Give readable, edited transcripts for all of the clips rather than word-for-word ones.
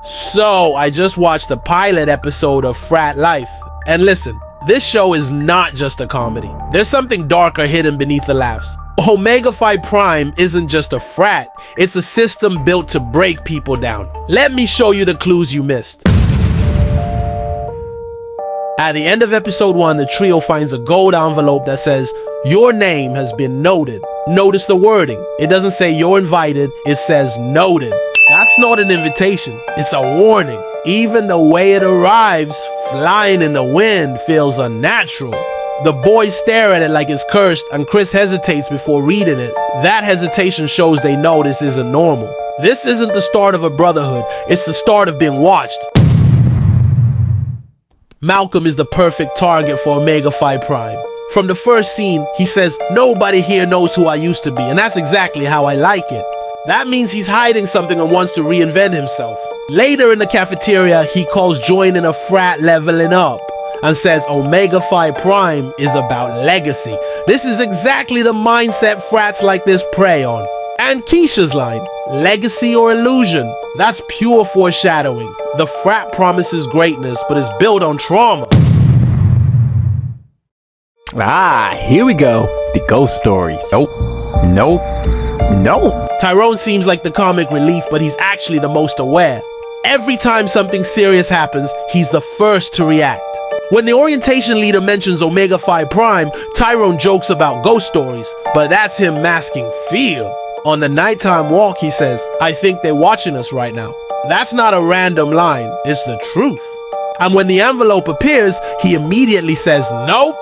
So, I just watched the pilot episode of Frat Life, and listen, this show is not just a comedy. There's something darker hidden beneath the laughs. Omega Phi Prime isn't just a frat, it's a system built to break people down. Let me show you the clues you missed. At the end of episode 1, the trio finds a gold envelope that says, "Your name has been noted." Notice the wording. It doesn't say you're invited, it says noted. That's not an invitation, it's a warning. Even the way it arrives, flying in the wind, feels unnatural. The boys stare at it like it's cursed, and Chris hesitates before reading it. That hesitation shows they know this isn't normal. This isn't the start of a brotherhood, it's the start of being watched. Malcolm is the perfect target for Omega Phi Prime. From the first scene, he says, "Nobody here knows who I used to be," and that's exactly how I like it. That means he's hiding something and wants to reinvent himself. Later in the cafeteria, he calls joining a frat leveling up and says Omega Phi Prime is about legacy. This is exactly the mindset frats like this prey on. And Keisha's line, "Legacy or illusion?" That's pure foreshadowing. The frat promises greatness, but is built on trauma. Here we go. The ghost stories. Nope. Tyrone seems like the comic relief, but he's actually the most aware. Every time something serious happens, he's the first to react. When the orientation leader mentions Omega Phi Prime, Tyrone jokes about ghost stories, but that's him masking fear. On the nighttime walk, he says, "I think they're watching us right now." That's not a random line, it's the truth. And when the envelope appears, he immediately says, "Nope.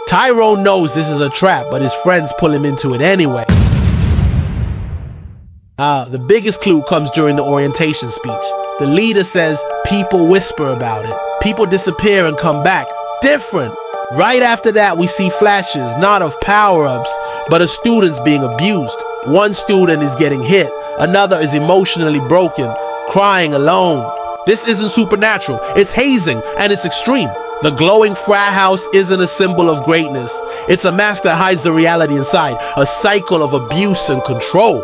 Tyrone knows this is a trap, but his friends pull him into it anyway. The biggest clue comes during the orientation speech. The leader says, "People whisper about it. People disappear and come back. Different." Right after that, we see flashes, not of power-ups, but of students being abused. One student is getting hit. Another is emotionally broken, crying alone. This isn't supernatural. It's hazing, and it's extreme. The glowing frat house isn't a symbol of greatness. It's a mask that hides the reality inside, a cycle of abuse and control.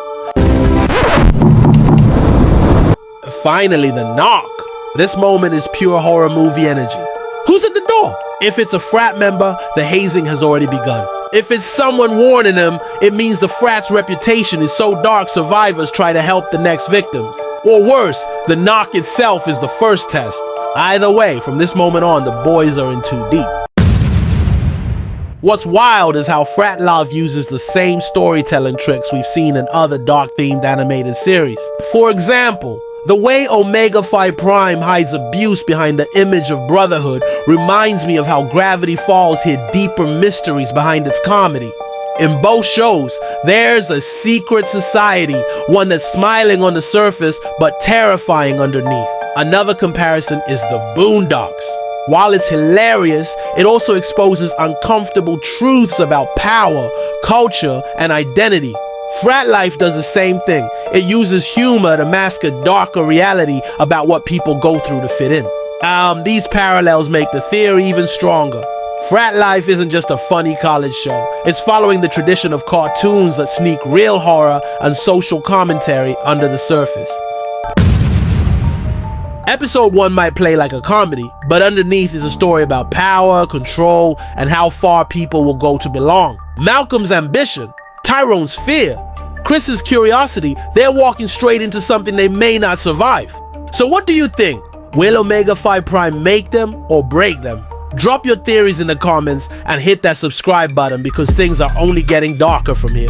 Finally, the knock. This moment is pure horror movie energy. Who's at the door? If it's a frat member, the hazing has already begun. If it's someone warning them, it means the frat's reputation is so dark survivors try to help the next victims. Or worse, the knock itself is the first test. Either way, from this moment on, the boys are in too deep. What's wild is how Frat Love uses the same storytelling tricks we've seen in other dark-themed animated series. For example, the way Omega Phi Prime hides abuse behind the image of brotherhood reminds me of how Gravity Falls hid deeper mysteries behind its comedy. In both shows, there's a secret society, one that's smiling on the surface but terrifying underneath. Another comparison is the Boondocks. While it's hilarious, it also exposes uncomfortable truths about power, culture, and identity. Frat Life does the same thing. It uses humor to mask a darker reality about what people go through to fit in. These parallels make the theory even stronger. Frat Life isn't just a funny college show. It's following the tradition of cartoons that sneak real horror and social commentary under the surface. Episode 1 might play like a comedy, but underneath is a story about power, control, and how far people will go to belong. Malcolm's ambition, Tyrone's fear, Chris's curiosity, they're walking straight into something they may not survive. So what do you think? Will Omega Phi Prime make them or break them? Drop your theories in the comments and hit that subscribe button because things are only getting darker from here.